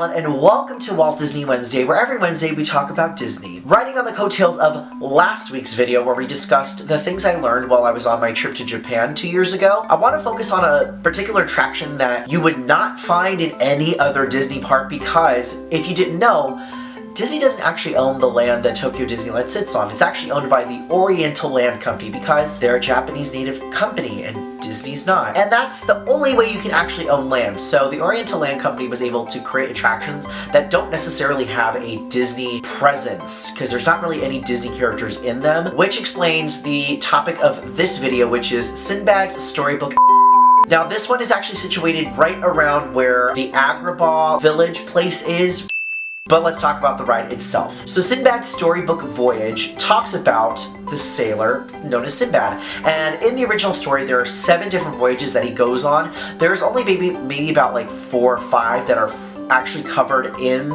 everyone, and welcome to Walt Disney Wednesday, where every Wednesday we talk about Disney. Riding on the coattails of last week's video where we discussed the things I learned while I was on my trip to Japan 2 years ago, I want to focus on a particular attraction that you would not find in any other Disney park because, if you didn't know, Disney doesn't actually own the land that Tokyo Disneyland sits on. It's actually owned by the Oriental Land Company because they're a Japanese native company and Disney's not. And that's the only way you can actually own land. So the Oriental Land Company was able to create attractions that don't necessarily have a Disney presence because there's not really any Disney characters in them, which explains the topic of this video, which is Sinbad's Storybook. Now this one is actually situated right around where the Agrabah village place is. But let's talk about the ride itself. So Sinbad's Storybook Voyage talks about the sailor known as Sinbad. And in the original story, there are 7 different voyages that he goes on. There's only maybe about like 4 or 5 that are actually covered in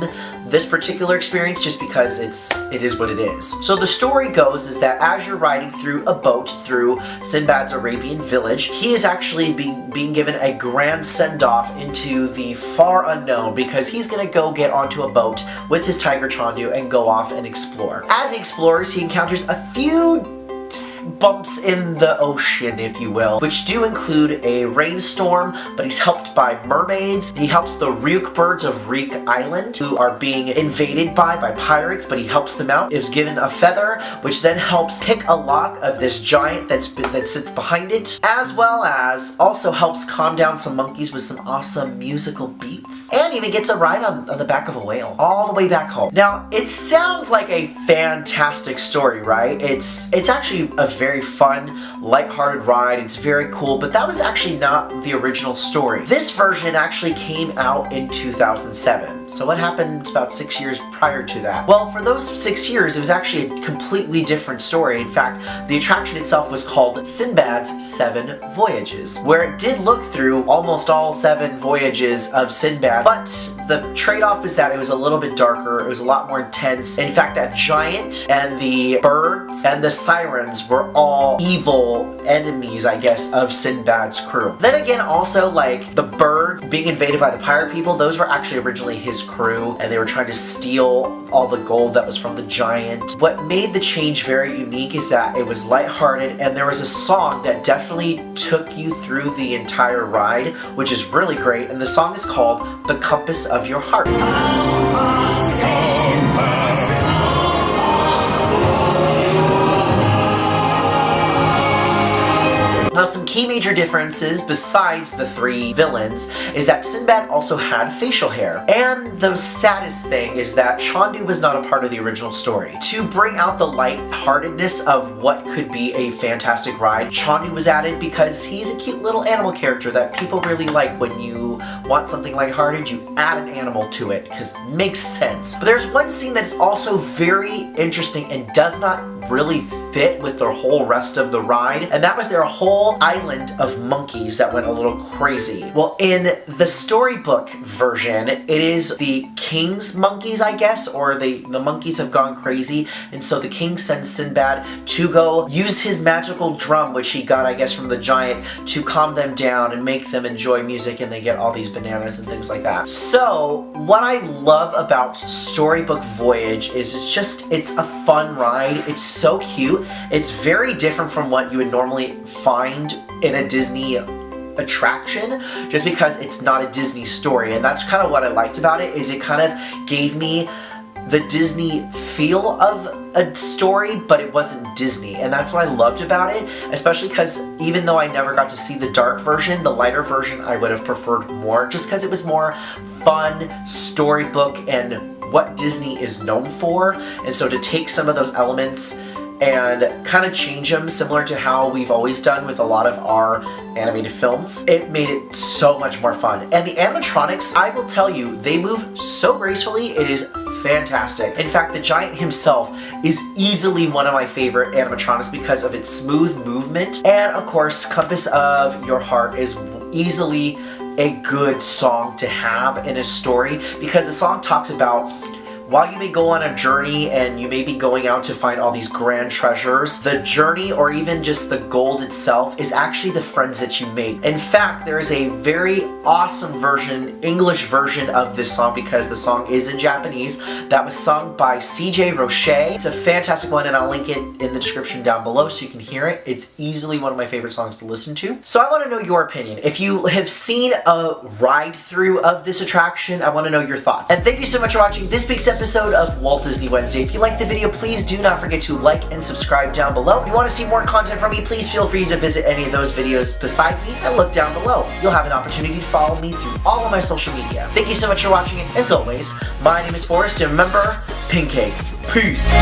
this particular experience just because it is what it is. So the story goes is that as you're riding through a boat through Sinbad's Arabian village, he is actually being given a grand send-off into the far unknown because he's gonna go get onto a boat with his tiger Chandu and go off and explore. As he explores, he encounters a few bumps in the ocean, if you will, which do include a rainstorm, but he's helped by mermaids. He helps the Ryuk birds of Reek Island, who are being invaded by pirates, but he helps them out. Is given a feather, which then helps pick a lock of this giant that sits behind it, as well as also helps calm down some monkeys with some awesome musical beats, and even gets a ride on the back of a whale, all the way back home. Now, it sounds like a fantastic story, right? It's actually a very fun, lighthearted ride. It's very cool, but that was actually not the original story. This version actually came out in 2007. So what happened about 6 years prior to that? Well, for those 6 years, it was actually a completely different story. In fact, the attraction itself was called Sinbad's 7 Voyages, where it did look through almost all 7 voyages of Sinbad, but the trade-off is that it was a little bit darker, it was a lot more intense. In fact, that giant and the birds and the sirens were all evil enemies, I guess, of Sinbad's crew. Then again, also, like, the birds being invaded by the pirate people, those were actually originally his crew, and they were trying to steal all the gold that was from the giant. What made the change very unique is that it was lighthearted, and there was a song that definitely took you through the entire ride, which is really great, and the song is called The Compass of Your Heart. Now, some key major differences besides the 3 villains is that Sinbad also had facial hair. And the saddest thing is that Chandu was not a part of the original story. To bring out the lightheartedness of what could be a fantastic ride, Chandu was added because he's a cute little animal character that people really like. When you want something lighthearted, you add an animal to it because it makes sense. But there's one scene that is also very interesting and does not really fit with the whole rest of the ride, and that was their whole island of monkeys that went a little crazy. Well, in the storybook version, it is the king's monkeys, I guess, or the monkeys have gone crazy, and so the king sends Sinbad to go use his magical drum, which he got, I guess, from the giant, to calm them down and make them enjoy music, and they get all these bananas and things like that. So, what I love about Storybook Voyage is it's a fun ride. It's so cute. It's very different from what you would normally find in a Disney attraction, just because it's not a Disney story, and that's kind of what I liked about it, is it kind of gave me the Disney feel of a story, but it wasn't Disney, and that's what I loved about it, especially because even though I never got to see the dark version, the lighter version I would have preferred more, just because it was more fun, storybook, and what Disney is known for. And so to take some of those elements and kind of change them similar to how we've always done with a lot of our animated films, it made it so much more fun. And the animatronics, I will tell you, they move so gracefully, it is fantastic. In fact, the giant himself is easily one of my favorite animatronics because of its smooth movement. And of course, Compass of Your Heart is easily a good song to have in a story because the song talks about while you may go on a journey and you may be going out to find all these grand treasures, the journey or even just the gold itself is actually the friends that you make. In fact, there is a very awesome version, English version of this song, because the song is in Japanese, that was sung by CJ Roche. It's a fantastic one, and I'll link it in the description down below so you can hear it. It's easily one of my favorite songs to listen to. So I want to know your opinion. If you have seen a ride through of this attraction, I want to know your thoughts. And thank you so much for watching this week's episode of Walt Disney Wednesday. If you liked the video, please do not forget to like and subscribe down below. If you want to see more content from me, please feel free to visit any of those videos beside me and look down below. You'll have an opportunity to follow me through all of my social media. Thank you so much for watching, and as always, my name is Forrest, and remember, Pink Cake. Peace!